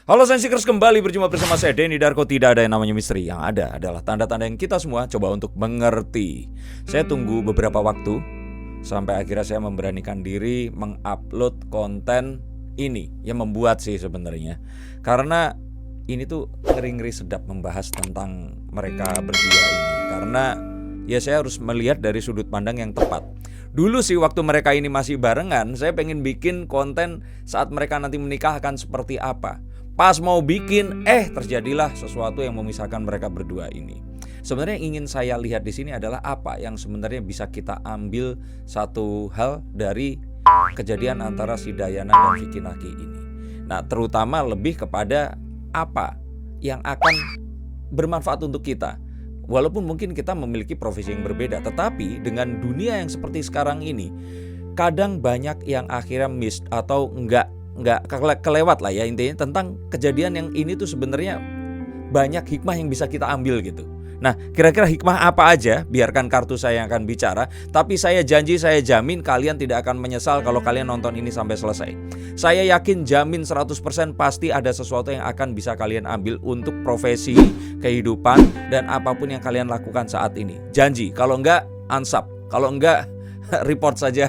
Halo Sensikers, kembali berjumpa bersama saya Denny Darko. Tidak ada yang namanya misteri, yang ada adalah tanda-tanda yang kita semua coba untuk mengerti. Saya tunggu beberapa waktu sampai akhirnya saya memberanikan diri mengupload konten ini. Yang membuat sih sebenarnya, karena ini tuh ngeri-ngeri sedap membahas tentang mereka berdua ini. Karena ya saya harus melihat dari sudut pandang yang tepat. Dulu sih waktu mereka ini masih barengan, saya pengen bikin konten saat mereka nanti menikah akan seperti apa. Pas mau bikin, terjadilah sesuatu yang memisahkan mereka berdua ini. Sebenarnya yang ingin saya lihat di sini adalah apa yang sebenarnya bisa kita ambil satu hal dari kejadian antara si Dayana dan Vicky Naki ini. Nah, terutama lebih kepada apa yang akan bermanfaat untuk kita. Walaupun mungkin kita memiliki profesi yang berbeda, tetapi dengan dunia yang seperti sekarang ini, kadang banyak yang akhirnya miss atau nggak kelewat lah ya, intinya tentang kejadian yang ini tuh sebenarnya banyak hikmah yang bisa kita ambil gitu. Nah, kira-kira hikmah apa aja? Biarkan kartu saya yang akan bicara, tapi saya janji, saya jamin kalian tidak akan menyesal kalau kalian nonton ini sampai selesai. Saya yakin, jamin 100% pasti ada sesuatu yang akan bisa kalian ambil untuk profesi, kehidupan, dan apapun yang kalian lakukan saat ini. Janji, kalau enggak unsub, kalau enggak report saja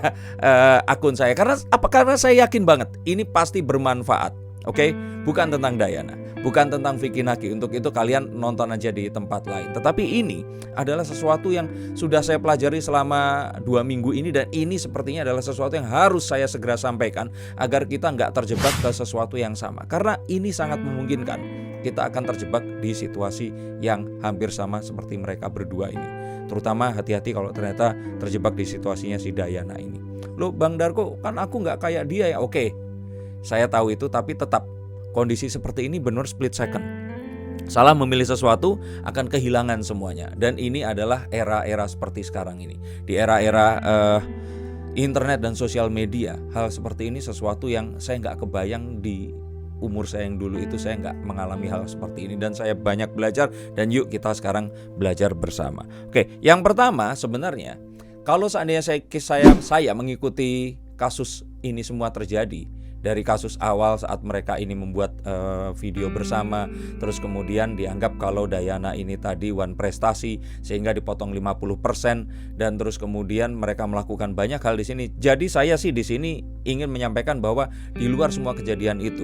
akun saya. Karena saya yakin banget ini pasti bermanfaat. Oke? Bukan tentang Dayana, bukan tentang Vicky Naki. Untuk itu kalian nonton aja di tempat lain. Tetapi ini adalah sesuatu yang sudah saya pelajari selama 2 minggu ini, dan ini sepertinya adalah sesuatu yang harus saya segera sampaikan agar kita nggak terjebak ke sesuatu yang sama. Karena ini sangat memungkinkan kita akan terjebak di situasi yang hampir sama seperti mereka berdua ini. Terutama hati-hati kalau ternyata terjebak di situasinya si Dayana ini. Loh Bang Darko, kan aku nggak kayak dia ya. Oke, saya tahu itu, tapi tetap kondisi seperti ini benar split second. Salah memilih sesuatu akan kehilangan semuanya. Dan ini adalah era-era seperti sekarang ini. Di era-era internet dan sosial media, hal seperti ini sesuatu yang saya nggak kebayang di umur saya yang dulu itu. Saya nggak mengalami hal seperti ini, dan saya banyak belajar, dan yuk kita sekarang belajar bersama. Oke, yang pertama sebenarnya, kalau seandainya saya mengikuti kasus ini semua terjadi, dari kasus awal saat mereka ini membuat video bersama, terus kemudian dianggap kalau Dayana ini tadi one prestasi sehingga dipotong 50%, dan terus kemudian mereka melakukan banyak hal di sini. Jadi saya sih di sini ingin menyampaikan bahwa di luar semua kejadian itu,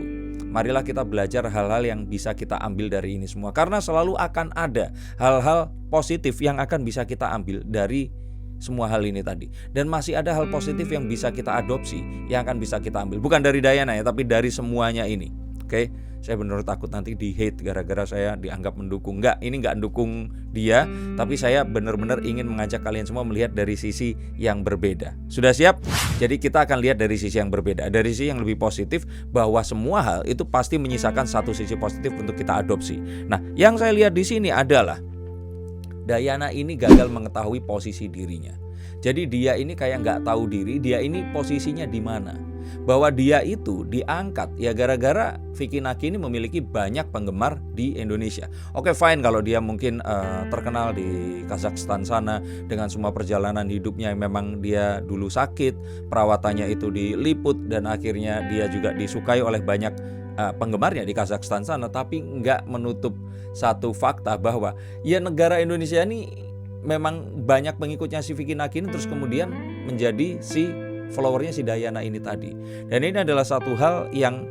marilah kita belajar hal-hal yang bisa kita ambil dari ini semua. Karena selalu akan ada hal-hal positif yang akan bisa kita ambil dari semua hal ini tadi. Dan masih ada hal positif yang bisa kita adopsi, yang akan bisa kita ambil. Bukan dari Dayana ya, tapi dari semuanya ini. Oke, saya benar takut nanti di hate gara-gara saya dianggap mendukung. Enggak, ini enggak mendukung dia, tapi saya benar-benar ingin mengajak kalian semua melihat dari sisi yang berbeda. Sudah siap? Jadi kita akan lihat dari sisi yang berbeda, dari sisi yang lebih positif, bahwa semua hal itu pasti menyisakan satu sisi positif untuk kita adopsi. Nah, yang saya lihat di sini adalah Dayana ini gagal mengetahui posisi dirinya. Jadi dia ini kayak nggak tahu diri, dia ini posisinya di mana. Bahwa dia itu diangkat ya gara-gara Vicky Naki ini memiliki banyak penggemar di Indonesia. Oke, fine kalau dia mungkin terkenal di Kazakhstan sana dengan semua perjalanan hidupnya yang memang dia dulu sakit, perawatannya itu diliput, dan akhirnya dia juga disukai oleh banyak penggemarnya di Kazakhstan sana. Tapi nggak menutup satu fakta bahwa ya negara Indonesia ini memang banyak pengikutnya si Vicky Naki ini, terus kemudian menjadi si followernya si Dayana ini tadi. Dan ini adalah satu hal yang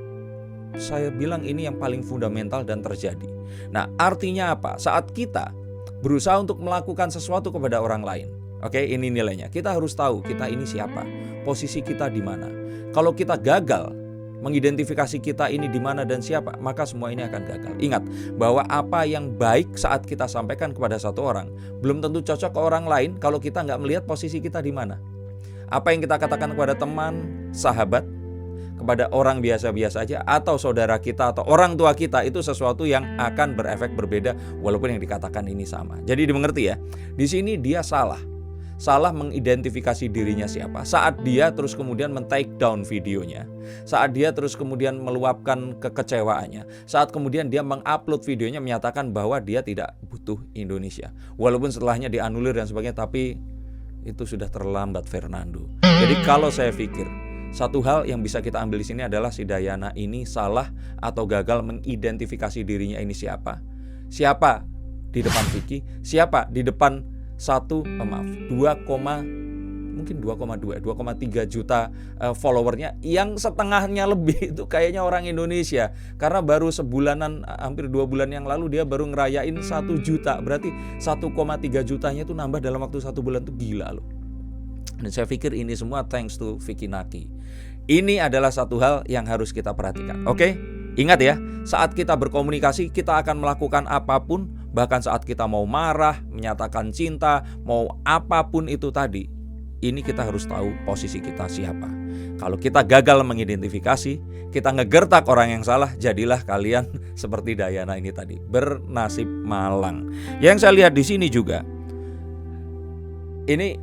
saya bilang ini yang paling fundamental dan terjadi. Nah, artinya apa? Saat kita berusaha untuk melakukan sesuatu kepada orang lain, oke, ini nilainya. Kita harus tahu kita ini siapa, posisi kita di mana. Kalau kita gagal mengidentifikasi kita ini di mana dan siapa, maka semua ini akan gagal. Ingat bahwa apa yang baik saat kita sampaikan kepada satu orang belum tentu cocok ke orang lain kalau kita nggak melihat posisi kita di mana. Apa yang kita katakan kepada teman, sahabat, kepada orang biasa-biasa aja, atau saudara kita atau orang tua kita, itu sesuatu yang akan berefek berbeda walaupun yang dikatakan ini sama. Jadi dimengerti ya. Di sini dia salah mengidentifikasi dirinya siapa. Saat dia terus kemudian men-take down videonya, saat dia terus kemudian meluapkan kekecewaannya, saat kemudian dia mengupload videonya menyatakan bahwa dia tidak butuh Indonesia, walaupun setelahnya dianulir dan sebagainya, tapi itu sudah terlambat Fernando. Jadi kalau saya pikir satu hal yang bisa kita ambil di sini adalah si Dayana ini salah atau gagal mengidentifikasi dirinya ini siapa. Siapa di depan Vicky, siapa di depan 2,3 juta followernya, yang setengahnya lebih itu kayaknya orang Indonesia. Karena baru sebulanan, hampir 2 bulan yang lalu dia baru ngerayain 1 juta. Berarti 1,3 jutanya itu nambah dalam waktu 1 bulan, tuh gila loh. Dan saya pikir ini semua thanks to Vicky Naki. Ini adalah satu hal yang harus kita perhatikan. Oke? Ingat ya, saat kita berkomunikasi kita akan melakukan apapun, bahkan saat kita mau marah, menyatakan cinta, mau apapun itu tadi, ini kita harus tahu posisi kita siapa. Kalau kita gagal mengidentifikasi, kita ngegertak orang yang salah, jadilah kalian seperti Dayana ini tadi, bernasib malang. Yang saya lihat di sini juga, ini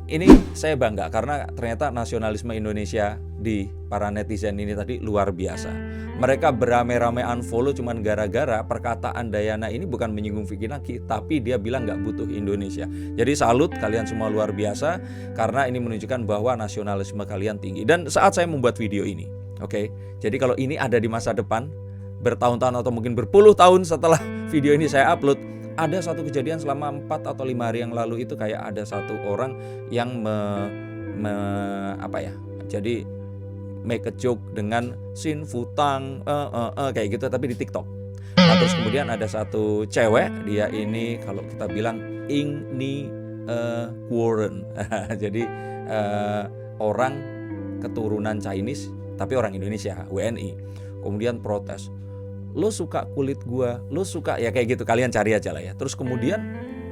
saya bangga karena ternyata nasionalisme Indonesia di para netizen ini tadi luar biasa. Mereka beramai-ramai unfollow cuman gara-gara perkataan Dayana ini bukan menyinggung Vicky Naki, tapi dia bilang gak butuh Indonesia. Jadi salut, kalian semua luar biasa, karena ini menunjukkan bahwa nasionalisme kalian tinggi. Dan saat saya membuat video ini, oke, jadi kalau ini ada di masa depan, bertahun-tahun atau mungkin berpuluh tahun setelah video ini saya upload, ada satu kejadian selama 4 atau 5 hari yang lalu itu, kayak ada satu orang yang jadi make a joke dengan sin futang kayak gitu, tapi di TikTok. Nah, terus kemudian ada satu cewek, dia ini kalau kita bilang ini Warren. Jadi orang keturunan Chinese tapi orang Indonesia, WNI. Kemudian protes, lo suka kulit gua, lo suka ya kayak gitu, kalian cari aja lah ya. Terus kemudian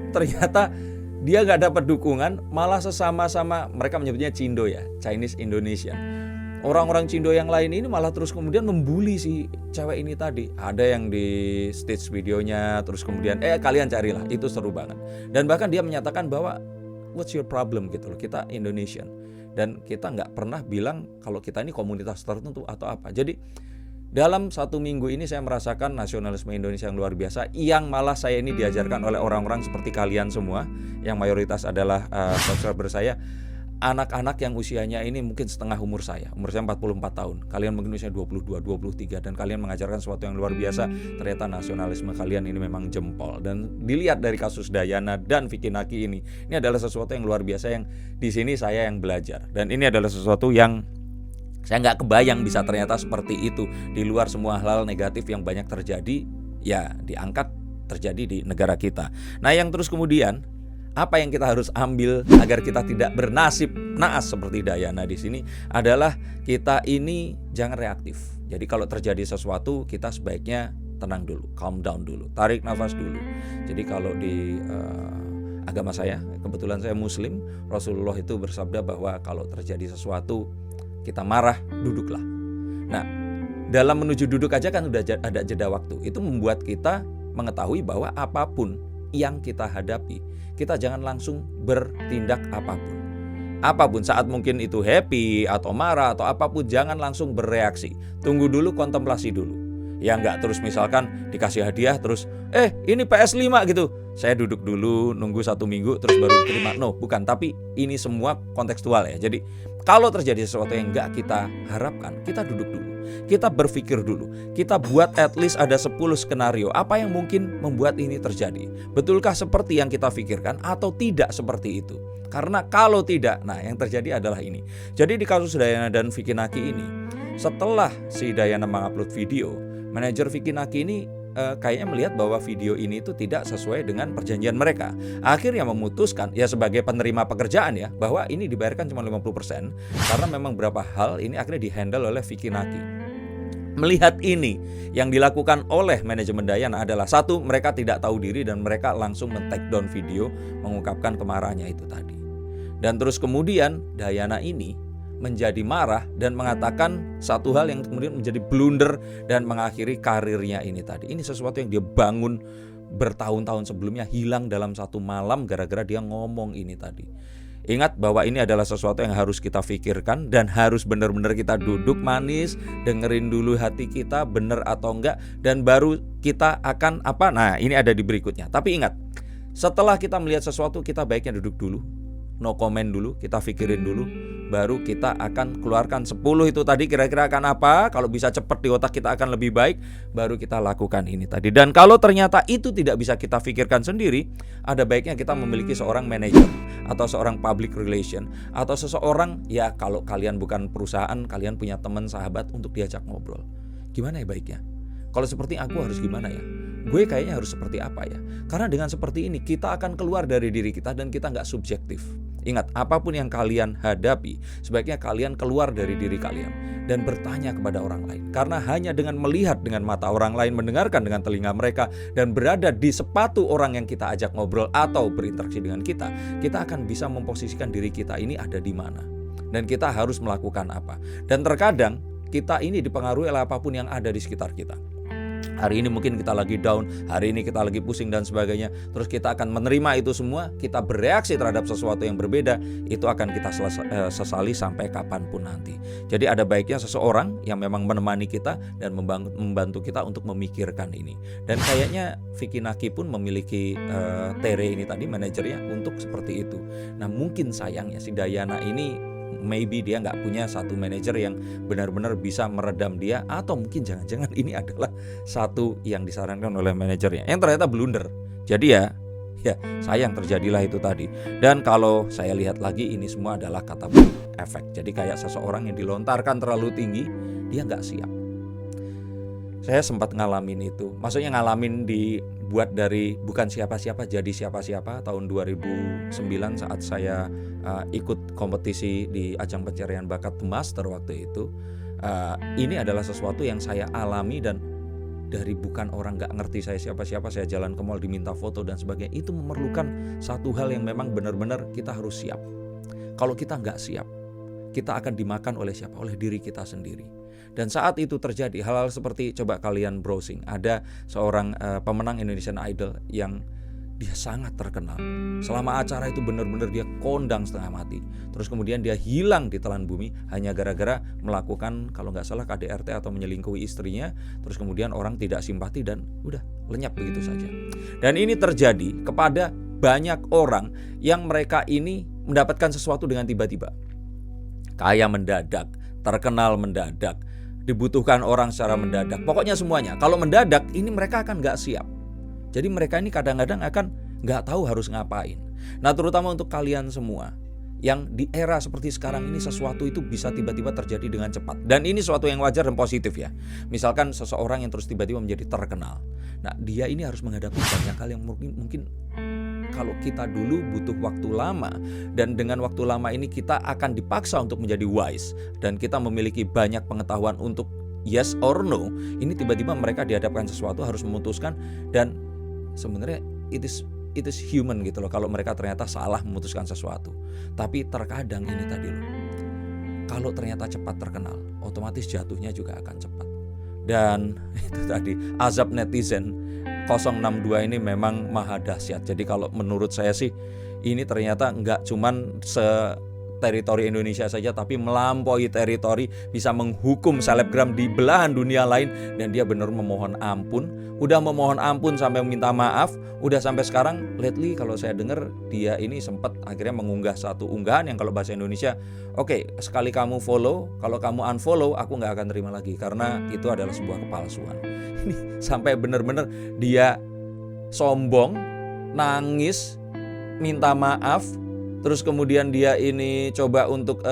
ternyata dia gak dapat dukungan, malah sesama-sama, mereka menyebutnya Cindo ya, Chinese Indonesian. Orang-orang Cindo yang lain ini malah terus kemudian membuli si cewek ini tadi. Ada yang di stage videonya, terus kemudian kalian carilah, itu seru banget. Dan bahkan dia menyatakan bahwa what's your problem gitu loh, kita Indonesian. Dan kita gak pernah bilang kalau kita ini komunitas tertentu atau apa. Jadi dalam 1 minggu ini saya merasakan nasionalisme Indonesia yang luar biasa, yang malah saya ini diajarkan oleh orang-orang seperti kalian semua, yang mayoritas adalah subscriber saya, anak-anak yang usianya ini mungkin setengah umur saya 44 tahun, kalian mungkin usia 22, 23, dan kalian mengajarkan sesuatu yang luar biasa. Ternyata nasionalisme kalian ini memang jempol, dan dilihat dari kasus Dayana dan Vicky Naki ini adalah sesuatu yang luar biasa, yang di sini saya yang belajar, dan ini adalah sesuatu yang saya nggak kebayang bisa ternyata seperti itu. Di luar semua hal negatif yang banyak terjadi, ya diangkat terjadi di negara kita. Nah, yang terus kemudian, apa yang kita harus ambil agar kita tidak bernasib naas seperti Dayana di sini adalah kita ini jangan reaktif. Jadi kalau terjadi sesuatu, kita sebaiknya tenang dulu, calm down dulu, tarik nafas dulu. Jadi kalau di agama saya, kebetulan saya Muslim, Rasulullah itu bersabda bahwa kalau terjadi sesuatu kita marah, duduklah. Nah, dalam menuju duduk aja kan udah ada jeda waktu. Itu membuat kita mengetahui bahwa apapun yang kita hadapi, kita jangan langsung bertindak apapun. Apapun, saat mungkin itu happy atau marah atau apapun, jangan langsung bereaksi. Tunggu dulu, kontemplasi dulu. Ya enggak terus misalkan dikasih hadiah terus ini PS5 gitu, saya duduk dulu nunggu 1 minggu terus baru terima. No, bukan. Tapi ini semua kontekstual ya. Jadi kalau terjadi sesuatu yang enggak kita harapkan, kita duduk dulu, kita berpikir dulu, kita buat at least ada 10 skenario apa yang mungkin membuat ini terjadi. Betulkah seperti yang kita pikirkan atau tidak seperti itu? Karena kalau tidak, nah yang terjadi adalah ini. Jadi di kasus Dayana dan Vicky Naki ini, setelah si Dayana mengupload video, manajer Vicky Naki ini kayaknya melihat bahwa video ini itu tidak sesuai dengan perjanjian mereka. Akhirnya memutuskan, ya sebagai penerima pekerjaan ya, bahwa ini dibayarkan cuma 50%, karena memang beberapa hal ini akhirnya dihandle oleh Vicky Naki. Melihat ini, yang dilakukan oleh manajemen Dayana adalah, satu, mereka tidak tahu diri dan mereka langsung men-take down video, mengungkapkan kemarahannya itu tadi. Dan terus kemudian Dayana ini menjadi marah dan mengatakan satu hal yang kemudian menjadi blunder dan mengakhiri karirnya ini tadi. Ini sesuatu yang dia bangun bertahun-tahun sebelumnya, hilang dalam 1 malam gara-gara dia ngomong ini tadi. Ingat bahwa ini adalah sesuatu yang harus kita pikirkan dan harus benar-benar kita duduk manis, dengerin dulu hati kita benar atau enggak, dan baru kita akan apa. Nah, ini ada di berikutnya. Tapi ingat, setelah kita melihat sesuatu, kita baiknya duduk dulu, no comment dulu, kita pikirin dulu, baru kita akan keluarkan 10 itu tadi kira-kira akan apa. Kalau bisa cepat di otak kita akan lebih baik, baru kita lakukan ini tadi. Dan kalau ternyata itu tidak bisa kita pikirkan sendiri, ada baiknya kita memiliki seorang manajer atau seorang public relation atau seseorang, ya kalau kalian bukan perusahaan, kalian punya teman sahabat untuk diajak ngobrol. Gimana ya baiknya? Kalau seperti aku harus gimana ya? Gue kayaknya harus seperti apa ya? Karena dengan seperti ini kita akan keluar dari diri kita dan kita nggak subjektif. Ingat, apapun yang kalian hadapi, sebaiknya kalian keluar dari diri kalian dan bertanya kepada orang lain. Karena hanya dengan melihat dengan mata orang lain, mendengarkan dengan telinga mereka, dan berada di sepatu orang yang kita ajak ngobrol atau berinteraksi dengan kita akan bisa memposisikan diri kita ini ada di mana. Dan kita harus melakukan apa. Dan terkadang kita ini dipengaruhi oleh apapun yang ada di sekitar kita. Hari ini mungkin kita lagi down, hari ini kita lagi pusing dan sebagainya. Terus kita akan menerima itu semua, kita bereaksi terhadap sesuatu yang berbeda, itu akan kita sesali sampai kapanpun nanti. Jadi ada baiknya seseorang yang memang menemani kita dan membantu kita untuk memikirkan ini. Dan kayaknya Vicky Naki pun memiliki Tere ini tadi, manajernya, untuk seperti itu. Nah mungkin sayangnya si Dayana ini maybe dia nggak punya satu manajer yang benar-benar bisa meredam dia, atau mungkin jangan-jangan ini adalah satu yang disarankan oleh manajernya yang ternyata blunder. Jadi ya sayang terjadilah itu tadi. Dan kalau saya lihat lagi, ini semua adalah kata efek. Jadi kayak seseorang yang dilontarkan terlalu tinggi, dia nggak siap. Saya sempat ngalamin itu. Maksudnya ngalamin dibuat dari bukan siapa-siapa jadi siapa-siapa tahun 2009 saat saya ikut kompetisi di ajang pencarian bakat The Master waktu itu. Ini adalah sesuatu yang saya alami, dan dari bukan orang gak ngerti saya siapa-siapa, saya jalan ke mall diminta foto dan sebagainya. Itu memerlukan satu hal yang memang benar-benar kita harus siap. Kalau kita gak siap, kita akan dimakan oleh siapa? Oleh diri kita sendiri. Dan saat itu terjadi hal-hal seperti, coba kalian browsing, ada seorang pemenang Indonesian Idol yang dia sangat terkenal. Selama acara itu benar-benar dia kondang setengah mati. Terus kemudian dia hilang di telan bumi hanya gara-gara melakukan, kalau nggak salah, KDRT atau menyelingkuhi istrinya. Terus kemudian orang tidak simpati dan udah lenyap begitu saja. Dan ini terjadi kepada banyak orang yang mereka ini mendapatkan sesuatu dengan tiba-tiba. Kaya mendadak, terkenal mendadak, dibutuhkan orang secara mendadak. Pokoknya semuanya. Kalau mendadak ini mereka akan nggak siap. Jadi mereka ini kadang-kadang akan nggak tahu harus ngapain. Nah terutama untuk kalian semua yang di era seperti sekarang ini, sesuatu itu bisa tiba-tiba terjadi dengan cepat. Dan ini sesuatu yang wajar dan positif ya. Misalkan seseorang yang terus tiba-tiba menjadi terkenal. Nah dia ini harus menghadapi banyak hal yang mungkin kalau kita dulu butuh waktu lama, dan dengan waktu lama ini kita akan dipaksa untuk menjadi wise, dan kita memiliki banyak pengetahuan untuk yes or no. Ini tiba-tiba mereka dihadapkan sesuatu, harus memutuskan, dan sebenarnya it is human gitu loh kalau mereka ternyata salah memutuskan sesuatu. Tapi terkadang ini tadi loh, kalau ternyata cepat terkenal, otomatis jatuhnya juga akan cepat. Dan itu tadi azab netizen 062 ini memang maha dahsyat. Jadi kalau menurut saya sih, ini ternyata nggak cuman teritori Indonesia saja, tapi melampaui teritori, bisa menghukum selebgram di belahan dunia lain. Dan dia benar memohon ampun, udah memohon ampun sampai meminta maaf, udah sampai sekarang lately kalau saya dengar dia ini sempat akhirnya mengunggah satu unggahan yang kalau bahasa Indonesia, oke, sekali kamu follow, kalau kamu unfollow aku nggak akan terima lagi karena itu adalah sebuah kepalsuan. Ini sampai benar-benar dia sombong, nangis, minta maaf. Terus kemudian dia ini coba untuk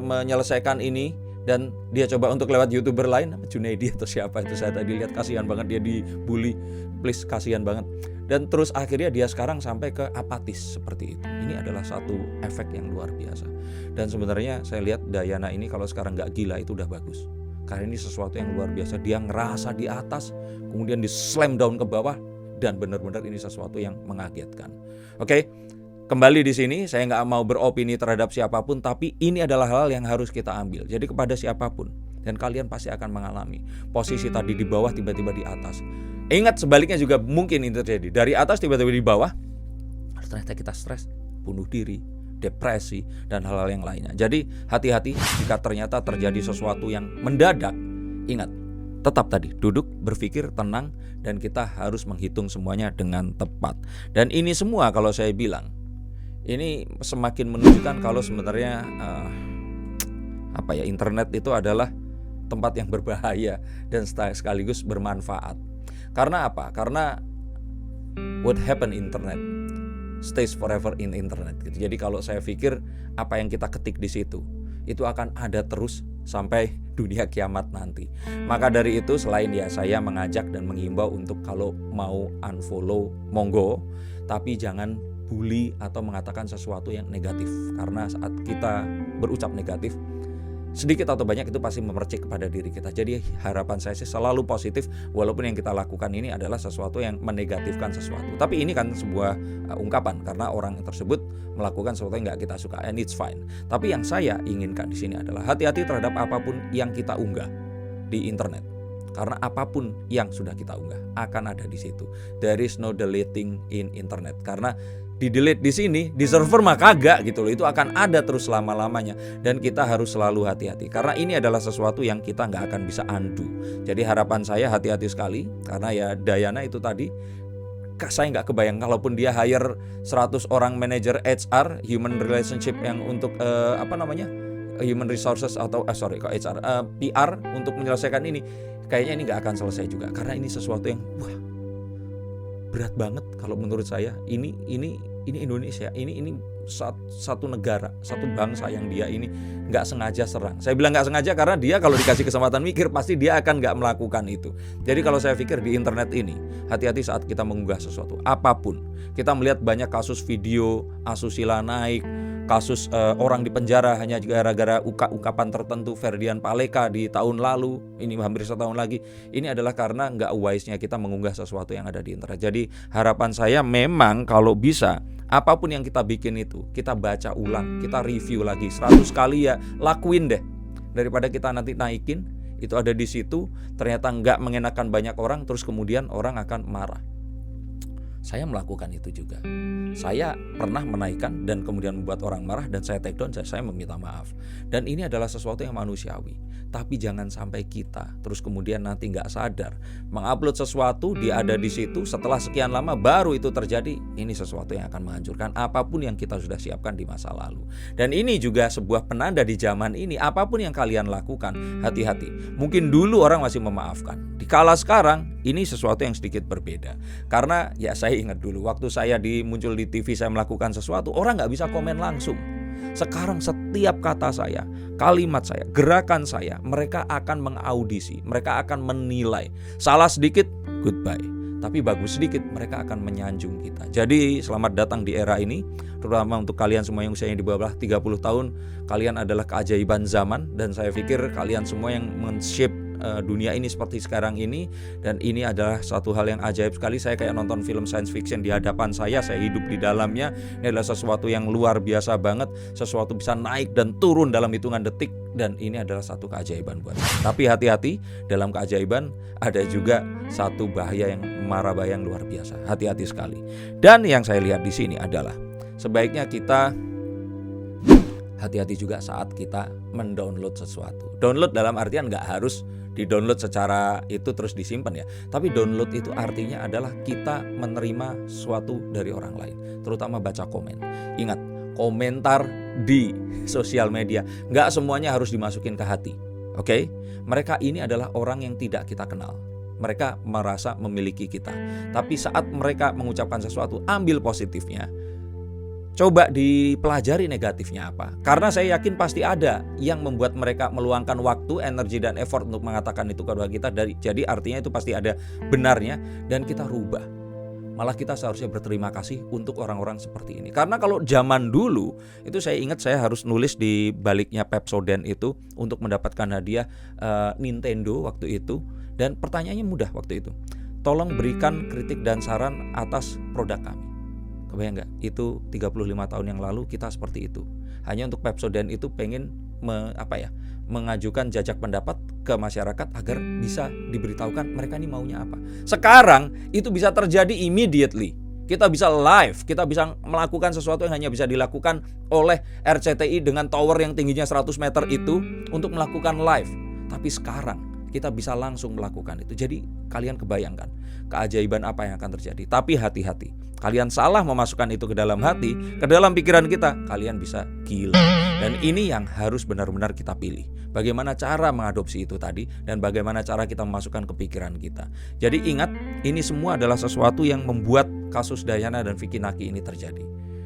menyelesaikan ini, dan dia coba untuk lewat YouTuber lain, Junaidi atau siapa itu, saya tadi lihat, kasihan banget dia dibully, please, kasihan banget. Dan terus akhirnya dia sekarang sampai ke apatis seperti itu. Ini adalah satu efek yang luar biasa. Dan sebenarnya saya lihat Dayana ini kalau sekarang nggak gila itu udah bagus. Karena ini sesuatu yang luar biasa. Dia ngerasa di atas, kemudian di slam down ke bawah, dan benar-benar ini sesuatu yang mengagetkan. Oke. Kembali di sini, saya nggak mau beropini terhadap siapapun, tapi ini adalah hal yang harus kita ambil. Jadi kepada siapapun, dan kalian pasti akan mengalami posisi tadi di bawah tiba-tiba di atas. Ingat, sebaliknya juga mungkin ini terjadi. Dari atas tiba-tiba di bawah, ternyata kita stres, bunuh diri, depresi, dan hal-hal yang lainnya. Jadi hati-hati jika ternyata terjadi sesuatu yang mendadak. Ingat, tetap tadi duduk, berpikir, tenang, dan kita harus menghitung semuanya dengan tepat. Dan ini semua kalau saya bilang, ini semakin menunjukkan kalau sebenarnya internet itu adalah tempat yang berbahaya dan sekaligus bermanfaat. Karena apa? Karena what happen internet stays forever in internet gitu. Jadi kalau saya pikir apa yang kita ketik di situ itu akan ada terus sampai dunia kiamat nanti. Maka dari itu selain saya mengajak dan menghimbau untuk kalau mau unfollow monggo, tapi jangan bully atau mengatakan sesuatu yang negatif. Karena saat kita berucap negatif, sedikit atau banyak itu pasti memercik kepada diri kita. Jadi harapan saya sih selalu positif, walaupun yang kita lakukan ini adalah sesuatu yang menegatifkan sesuatu. Tapi ini kan sebuah ungkapan karena orang tersebut melakukan sesuatu yang nggak kita suka, and it's fine. Tapi yang saya inginkan di sini adalah hati-hati terhadap apapun yang kita unggah di internet. Karena apapun yang sudah kita unggah akan ada di situ. There is no deleting in internet. Karena di delete di sini, di server mah kagak gitu loh. Itu akan ada terus selama-lamanya. Dan kita harus selalu hati-hati. Karena ini adalah sesuatu yang kita nggak akan bisa undo. Jadi harapan saya hati-hati sekali. Karena ya Dayana itu tadi, saya nggak kebayang kalaupun dia hire 100 orang manajer HR, human relationship yang untuk human resources atau HR, PR untuk menyelesaikan ini. Kayaknya ini nggak akan selesai juga. Karena ini sesuatu yang berat banget kalau menurut saya. Ini Indonesia, ini satu negara, satu bangsa yang dia ini nggak sengaja serang. Saya bilang nggak sengaja karena dia kalau dikasih kesempatan mikir pasti dia akan nggak melakukan itu. Jadi kalau saya pikir di internet ini hati-hati saat kita mengunggah sesuatu apapun. Kita melihat banyak kasus video asusila naik, kasus orang di penjara hanya gara-gara ungkapan tertentu. Ferdian Paleka di tahun lalu, ini hampir setahun lagi. Ini adalah karena nggak wise-nya kita mengunggah sesuatu yang ada di internet. Jadi harapan saya memang kalau bisa apapun yang kita bikin itu kita baca ulang, kita review lagi 100 kali ya, lakuin deh. Daripada kita nanti naikin itu ada di situ ternyata nggak mengenakan banyak orang, terus kemudian orang akan marah. Saya melakukan itu juga. Saya pernah menaikkan dan kemudian membuat orang marah dan saya take down, saya meminta maaf. Dan ini adalah sesuatu yang manusiawi. Tapi jangan sampai kita terus kemudian nanti nggak sadar mengupload sesuatu, dia ada di situ, setelah sekian lama baru itu terjadi. Ini sesuatu yang akan menghancurkan apapun yang kita sudah siapkan di masa lalu. Dan ini juga sebuah penanda di zaman ini. Apapun yang kalian lakukan, hati-hati. Mungkin dulu orang masih memaafkan. Dikala sekarang ini sesuatu yang sedikit berbeda. Karena ya saya ingat dulu waktu saya muncul di TV, saya melakukan sesuatu, orang nggak bisa komen langsung. Sekarang setiap kata saya, kalimat saya, gerakan saya, mereka akan mengaudisi, mereka akan menilai. Salah sedikit, goodbye. Tapi bagus sedikit, mereka akan menyanjung kita. Jadi selamat datang di era ini, terutama untuk kalian semua yang usianya di bawah 30 tahun. Kalian adalah keajaiban zaman, dan saya pikir kalian semua yang men-shape dunia ini seperti sekarang ini. Dan ini adalah satu hal yang ajaib sekali. Saya kayak nonton film science fiction di hadapan saya hidup di dalamnya. Ini adalah sesuatu yang luar biasa banget. Sesuatu bisa naik dan turun dalam hitungan detik. Dan ini adalah satu keajaiban buat saya. Tapi hati-hati, dalam keajaiban ada juga satu bahaya yang marabaya yang luar biasa. Hati-hati sekali. Dan yang saya lihat di sini adalah sebaiknya kita hati-hati juga saat kita mendownload sesuatu. Download dalam artian nggak harus di-download secara itu terus disimpan ya. Tapi download itu artinya adalah kita menerima sesuatu dari orang lain, terutama baca komen. Ingat, komentar di sosial media nggak semuanya harus dimasukin ke hati. Oke? Mereka ini adalah orang yang tidak kita kenal. Mereka merasa memiliki kita. Tapi saat mereka mengucapkan sesuatu, ambil positifnya. Coba dipelajari negatifnya apa. Karena saya yakin pasti ada yang membuat mereka meluangkan waktu, energi, dan effort untuk mengatakan itu kepada kita. Jadi artinya itu pasti ada benarnya dan kita rubah. Malah kita seharusnya berterima kasih untuk orang-orang seperti ini. Karena kalau zaman dulu, itu saya ingat saya harus nulis di baliknya Pepsodent itu untuk mendapatkan hadiah Nintendo waktu itu. Dan pertanyaannya mudah waktu itu. Tolong berikan kritik dan saran atas produk kami. Kebayang nggak? Itu 35 tahun yang lalu kita seperti itu. Hanya untuk Pepsodent itu pengen mengajukan jajak pendapat ke masyarakat agar bisa diberitahukan mereka ini maunya apa. Sekarang itu bisa terjadi immediately. Kita bisa live, kita bisa melakukan sesuatu yang hanya bisa dilakukan oleh RCTI dengan tower yang tingginya 100 meter itu untuk melakukan live. Tapi sekarang kita bisa langsung melakukan itu. Jadi kalian kebayangkan keajaiban apa yang akan terjadi. Tapi hati-hati, kalian salah memasukkan itu ke dalam hati, ke dalam pikiran kita, kalian bisa gila. Dan ini yang harus benar-benar kita pilih. Bagaimana cara mengadopsi itu tadi, dan bagaimana cara kita memasukkan ke pikiran kita. Jadi ingat, ini semua adalah sesuatu yang membuat kasus Dayana dan Vicky Naki ini terjadi.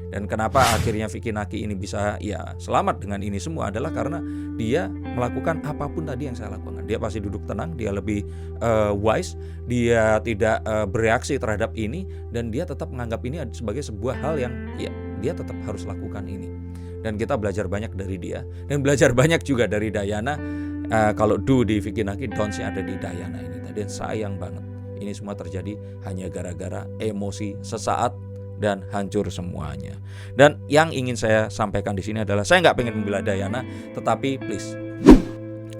Dan kenapa akhirnya Vicky Naki ini bisa selamat dengan ini semua adalah karena dia melakukan apapun tadi yang saya lakukan. Dia pasti duduk tenang, dia lebih wise, dia tidak bereaksi terhadap ini, dan dia tetap menganggap ini sebagai sebuah hal yang dia tetap harus lakukan ini. Dan kita belajar banyak dari dia, dan belajar banyak juga dari Dayana. Kalau do di Vicky Naki, don'ts-nya ada di Dayana ini tadi. Dan sayang banget ini semua terjadi hanya gara-gara emosi sesaat dan hancur semuanya. Dan yang ingin saya sampaikan di sini adalah saya nggak pengen membela Dayana, tetapi please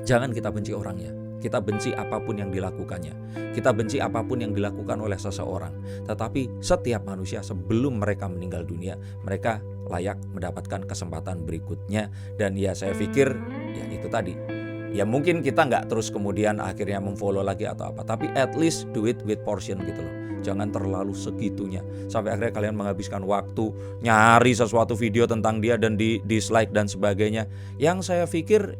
jangan kita benci orangnya. Kita benci apapun yang dilakukannya. Kita benci apapun yang dilakukan oleh seseorang. Tetapi setiap manusia sebelum mereka meninggal dunia, mereka layak mendapatkan kesempatan berikutnya. Dan saya pikir itu tadi. Mungkin kita nggak terus kemudian akhirnya memfollow lagi atau apa, tapi at least do it with portion gitu loh. Jangan terlalu segitunya sampai akhirnya kalian menghabiskan waktu nyari sesuatu video tentang dia dan di dislike dan sebagainya. Yang saya pikir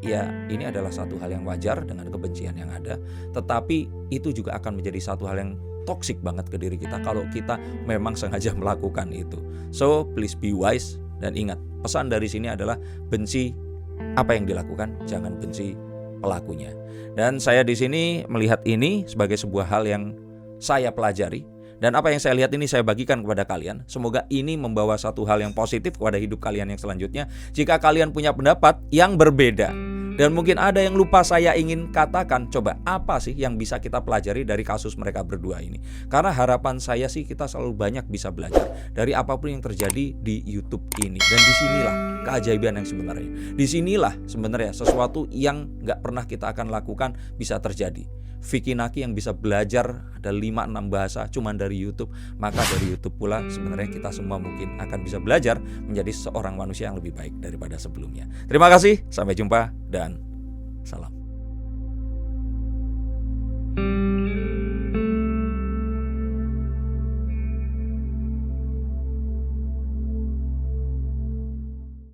ini adalah satu hal yang wajar dengan kebencian yang ada, tetapi itu juga akan menjadi satu hal yang toksik banget ke diri kita kalau kita memang sengaja melakukan itu. So please be wise, dan ingat, pesan dari sini adalah benci apa yang dilakukan, jangan benci pelakunya. Dan saya di sini melihat ini sebagai sebuah hal yang saya pelajari, dan apa yang saya lihat ini saya bagikan kepada kalian. Semoga ini membawa satu hal yang positif kepada hidup kalian yang selanjutnya. Jika kalian punya pendapat yang berbeda dan mungkin ada yang lupa saya ingin katakan, coba apa sih yang bisa kita pelajari dari kasus mereka berdua ini? Karena harapan saya sih kita selalu banyak bisa belajar dari apapun yang terjadi di YouTube ini. Dan disinilah keajaiban yang sebenarnya. Disinilah sebenarnya sesuatu yang gak pernah kita akan lakukan bisa terjadi. Vicky Naki yang bisa belajar ada 5-6 bahasa cuman dari YouTube, maka dari YouTube pula sebenarnya kita semua mungkin akan bisa belajar menjadi seorang manusia yang lebih baik daripada sebelumnya. Terima kasih, sampai jumpa dan salam.